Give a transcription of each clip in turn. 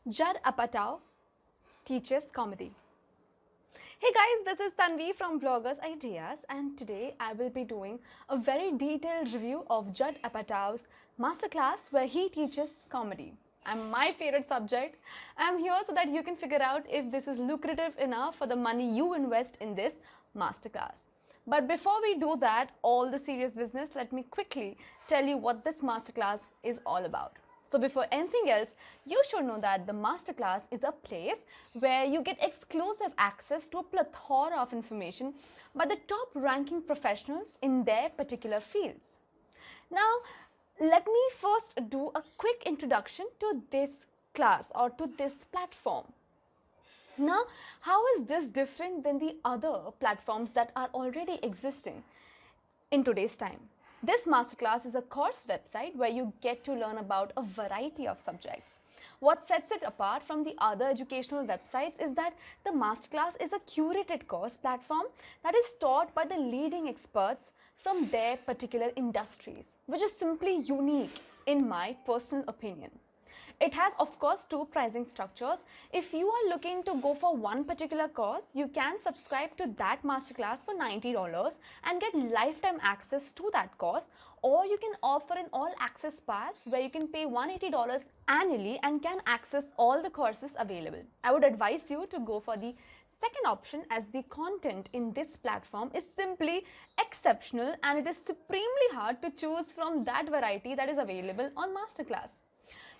Judd Apatow teaches comedy. Hey guys, this is Tanvi from Bloggers Ideas, and today I will be doing a very detailed review of Judd Apatow's masterclass where he teaches comedy. And my favorite subject. I'm here so that you can figure out if this is lucrative enough for the money you invest in this masterclass. But before we do that, all the serious business, let me quickly tell you what this masterclass is all about. So before anything else, you should know that the masterclass is a place where you get exclusive access to a plethora of information by the top ranking professionals in their particular fields. Now, let me first do a quick introduction to this class or to this platform. Now, how is this different than the other platforms that are already existing in today's time? This masterclass is a course website where you get to learn about a variety of subjects. What sets it apart from the other educational websites is that the masterclass is a curated course platform that is taught by the leading experts from their particular industries, which is simply unique in my personal opinion. It has, of course, two pricing structures. If you are looking to go for one particular course, you can subscribe to that masterclass for $90 and get lifetime access to that course, or you can opt for an all access pass where you can pay $180 annually and can access all the courses available. I would advise you to go for the second option, as the content in this platform is simply exceptional and it is supremely hard to choose from that variety that is available on masterclass.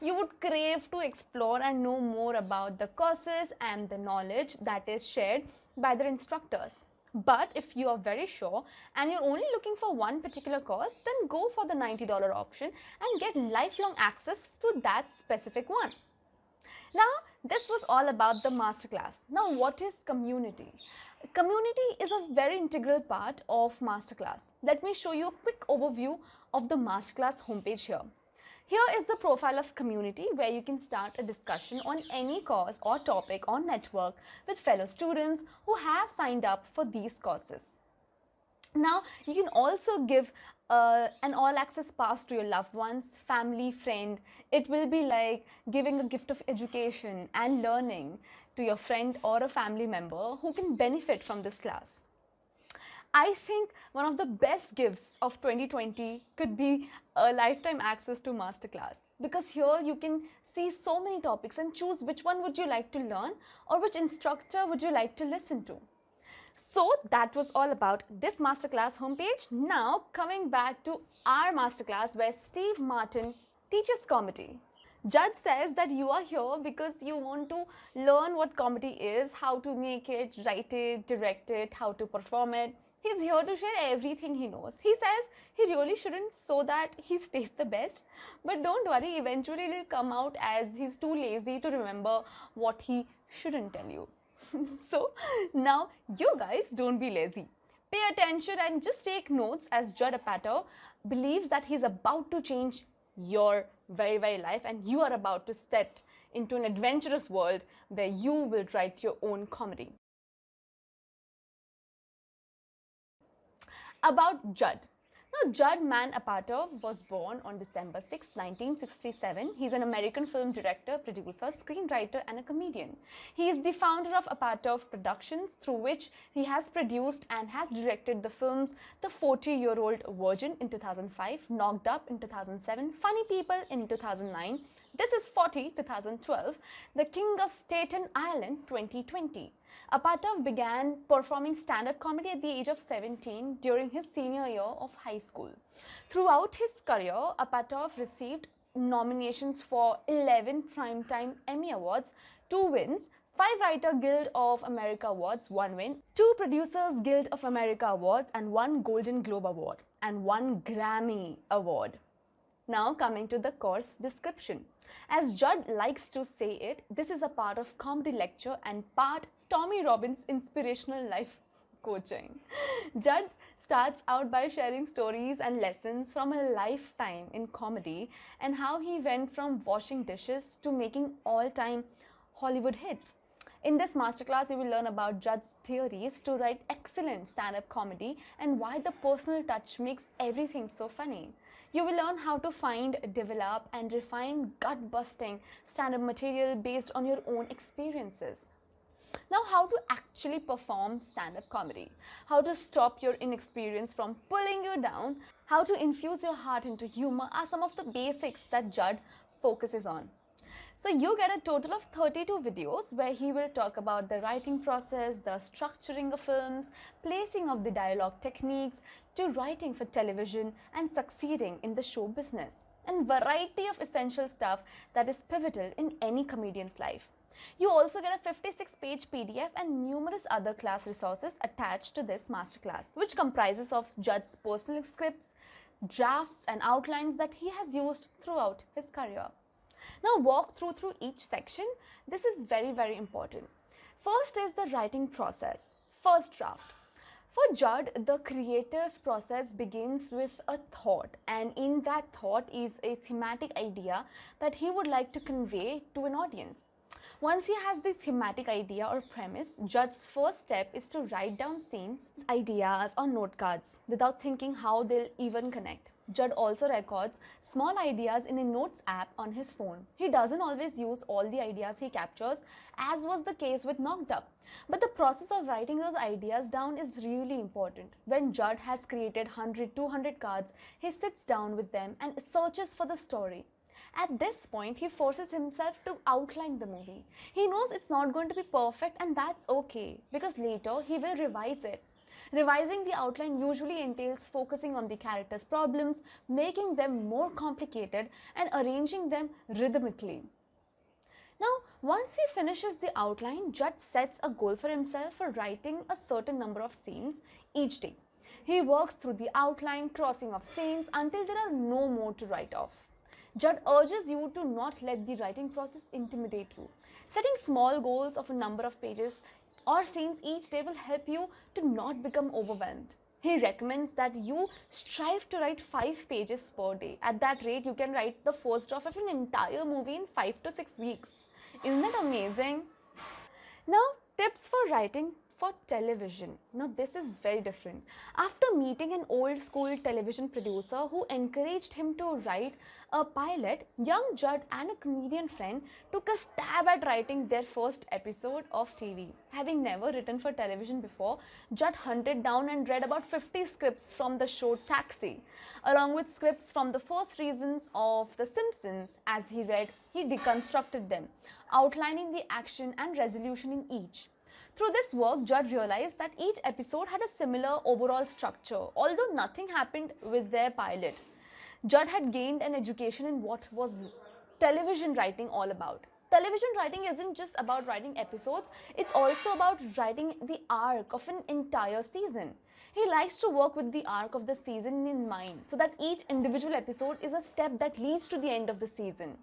You would crave to explore and know more about the courses and the knowledge that is shared by their instructors. But if you are very sure and you're only looking for one particular course, then go for the $90 option and get lifelong access to that specific one. Now, this was all about the masterclass. Now, what is community? Community is a very integral part of masterclass. Let me show you a quick overview of the masterclass homepage here. Here is the profile of community where you can start a discussion on any course or topic or network with fellow students who have signed up for these courses. Now, you can also give an all access pass to your loved ones, family, friend. It will be like giving a gift of education and learning to your friend or a family member who can benefit from this class. I think one of the best gifts of 2020 could be a lifetime access to masterclass, because here you can see so many topics and choose which one would you like to learn or which instructor would you like to listen to. So that was all about this masterclass homepage. Now coming back to our masterclass where Steve Martin teaches comedy. Judd says that you are here because you want to learn what comedy is, how to make it, write it, direct it, how to perform it. He's here to share everything he knows. He says he really shouldn't so that he stays the best. But don't worry, eventually it'll come out as he's too lazy to remember what he shouldn't tell you. So now you guys don't be lazy. Pay attention and just take notes, as Judd Apatow believes that he's about to change your very life and you are about to step into an adventurous world where you will write your own comedy. About Judd. Now, Judd Man Apatow was born on December 6, 1967. He's an American film director, producer, screenwriter, and a comedian. He is the founder of Apatow Productions, through which he has produced and has directed the films The 40-Year-Old Virgin in 2005, Knocked Up in 2007, Funny People in 2009, This Is 40 2012, The King of Staten Island 2020. Apatow began performing stand-up comedy at the age of 17 during his senior year of high school. Throughout his career, Apatow received nominations for 11 Primetime Emmy Awards, 2 wins, 5 Writer Guild of America Awards, 1 win, 2 Producers Guild of America Awards, and 1 Golden Globe Award, and 1 Grammy Award. Now coming to the course description. As Judd likes to say it, this is a part of comedy lecture and part Tommy Robbins inspirational life coaching. Judd starts out by sharing stories and lessons from a lifetime in comedy and how he went from washing dishes to making all-time Hollywood hits. In this masterclass, you will learn about Judd's theories to write excellent stand-up comedy and why the personal touch makes everything so funny. You will learn how to find, develop, and refine gut-busting stand-up material based on your own experiences. Now, how to actually perform stand-up comedy, how to stop your inexperience from pulling you down, how to infuse your heart into humor are some of the basics that Judd focuses on. So you get a total of 32 videos where he will talk about the writing process, the structuring of films, placing of the dialogue techniques, to writing for television and succeeding in the show business, and variety of essential stuff that is pivotal in any comedian's life. You also get a 56-page PDF and numerous other class resources attached to this masterclass, which comprises of Judd's personal scripts, drafts and outlines that he has used throughout his career. Now walk through each section. This is very important. First is the writing process. First draft. For Judd, the creative process begins with a thought, and in that thought is a thematic idea that he would like to convey to an audience. Once he has the thematic idea or premise, Judd's first step is to write down scenes, ideas on note cards without thinking how they'll even connect. Judd also records small ideas in a notes app on his phone. He doesn't always use all the ideas he captures, as was the case with Knocked Up. But the process of writing those ideas down is really important. When Judd has created 100, 200 cards, he sits down with them and searches for the story. At this point, he forces himself to outline the movie. He knows it's not going to be perfect, and that's okay, because later he will revise it. Revising the outline usually entails focusing on the characters' problems, making them more complicated, and arranging them rhythmically. Now, once he finishes the outline, Judd sets a goal for himself for writing a certain number of scenes each day. He works through the outline, crossing off scenes until there are no more to write off. Judd urges you to not let the writing process intimidate you. Setting small goals of a number of pages or scenes each day will help you to not become overwhelmed. He recommends that you strive to write 5 pages per day. At that rate, you can write the first draft of an entire movie in 5 to 6 weeks. Isn't that amazing? Now, tips for writing for television. Now, this is very different. After meeting an old school television producer who encouraged him to write a pilot, young Judd and a comedian friend took a stab at writing their first episode of TV. Having never written for television before, Judd hunted down and read about 50 scripts from the show Taxi, along with scripts from the first seasons of The Simpsons. As he read, he deconstructed them, outlining the action and resolution in each. Through this work, Judd realized that each episode had a similar overall structure, although nothing happened with their pilot. Judd had gained an education in what was television writing all about. Television writing isn't just about writing episodes, it's also about writing the arc of an entire season. He likes to work with the arc of the season in mind, so that each individual episode is a step that leads to the end of the season.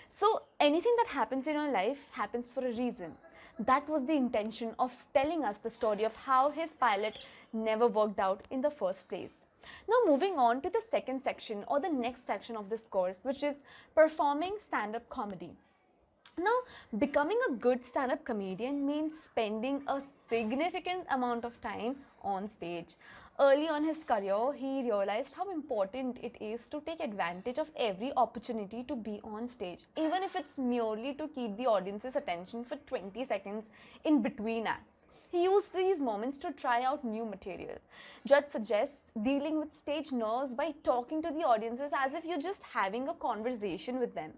So anything that happens in your life happens for a reason. That was the intention of telling us the story of how his pilot never worked out in the first place. Now moving on to the second section or the next section of this course, which is performing stand-up comedy. Now, becoming a good stand-up comedian means spending a significant amount of time on stage. Early on his career, he realized how important it is to take advantage of every opportunity to be on stage, even if it's merely to keep the audience's attention for 20 seconds in between acts. He used these moments to try out new material. Judd suggests dealing with stage nerves by talking to the audiences as if you're just having a conversation with them.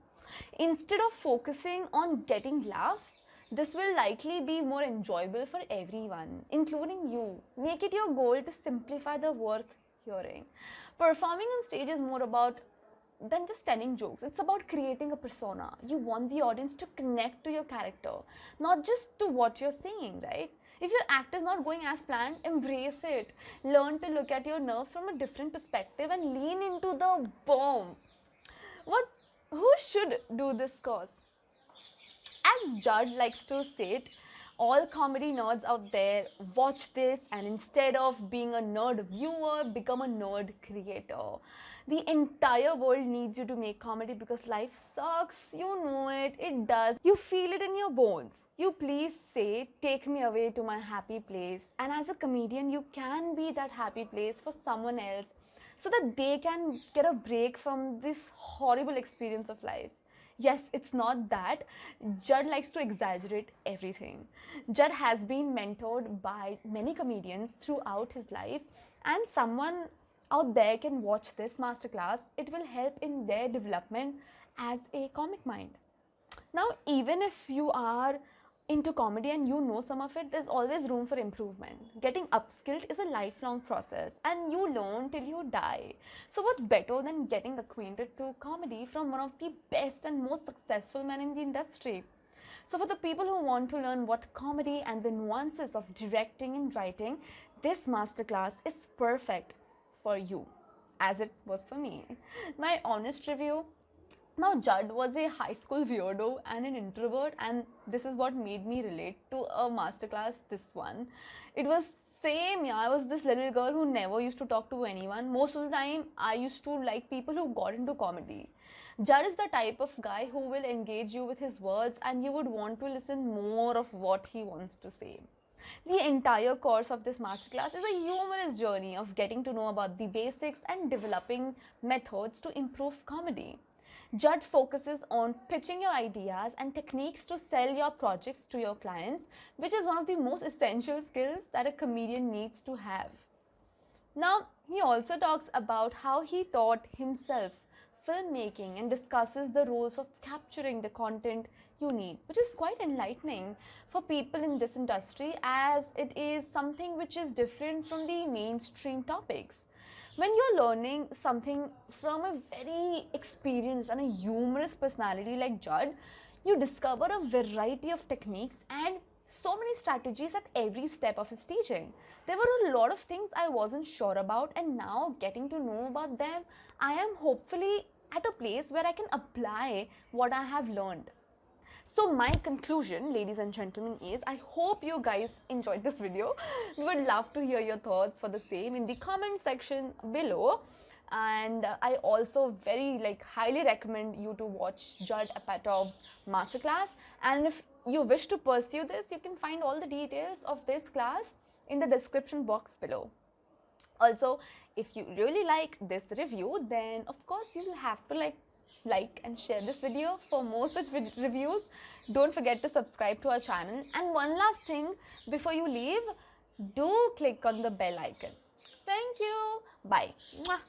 Instead of focusing on getting laughs, this will likely be more enjoyable for everyone, including you. Make it your goal to simplify the worth hearing. Performing on stage is more about than just telling jokes. It's about creating a persona. You want the audience to connect to your character, not just to what you're saying, right? If your act is not going as planned, embrace it. Learn to look at your nerves from a different perspective and lean into the bomb. Who should do this course? As Judd likes to say it, all comedy nerds out there, watch this and instead of being a nerd viewer, become a nerd creator. The entire world needs you to make comedy because life sucks. You know it, it does. You feel it in your bones. You please say, take me away to my happy place. And as a comedian, you can be that happy place for someone else so that they can get a break from this horrible experience of life. Yes, it's not that. Judd likes to exaggerate everything. Judd has been mentored by many comedians throughout his life, and someone out there can watch this masterclass. It will help in their development as a comic mind. Now, even if you are into comedy and you know some of it, there's always room for improvement. Getting upskilled is a lifelong process and you learn till you die. So what's better than getting acquainted to comedy from one of the best and most successful men in the industry? So for the people who want to learn what comedy and the nuances of directing and writing, this masterclass is perfect for you, as it was for me. My honest review: now, Judd was a high school weirdo and an introvert, and this is what made me relate to a masterclass, this one. It was same, yeah, I was this little girl who never used to talk to anyone. Most of the time, I used to like people who got into comedy. Judd is the type of guy who will engage you with his words and you would want to listen more of what he wants to say. The entire course of this masterclass is a humorous journey of getting to know about the basics and developing methods to improve comedy. Judd focuses on pitching your ideas and techniques to sell your projects to your clients, which is one of the most essential skills that a comedian needs to have. Now, he also talks about how he taught himself filmmaking and discusses the rules of capturing the content you need, which is quite enlightening for people in this industry as it is something which is different from the mainstream topics. When you're learning something from a very experienced and a humorous personality like Judd, you discover a variety of techniques and so many strategies at every step of his teaching. There were a lot of things I wasn't sure about, and now getting to know about them, I am hopefully at a place where I can apply what I have learned. So my conclusion, ladies and gentlemen, is I hope you guys enjoyed this video. We would love to hear your thoughts for the same in the comment section below. And I also very highly recommend you to watch Judd Apatow's masterclass. And if you wish to pursue this, you can find all the details of this class in the description box below. Also, if you really like this review, then of course you will have to like and share this video for more such reviews. Don't forget to subscribe to our channel, and one last thing before you leave, do click on the bell icon. Thank you. Bye. Mwah.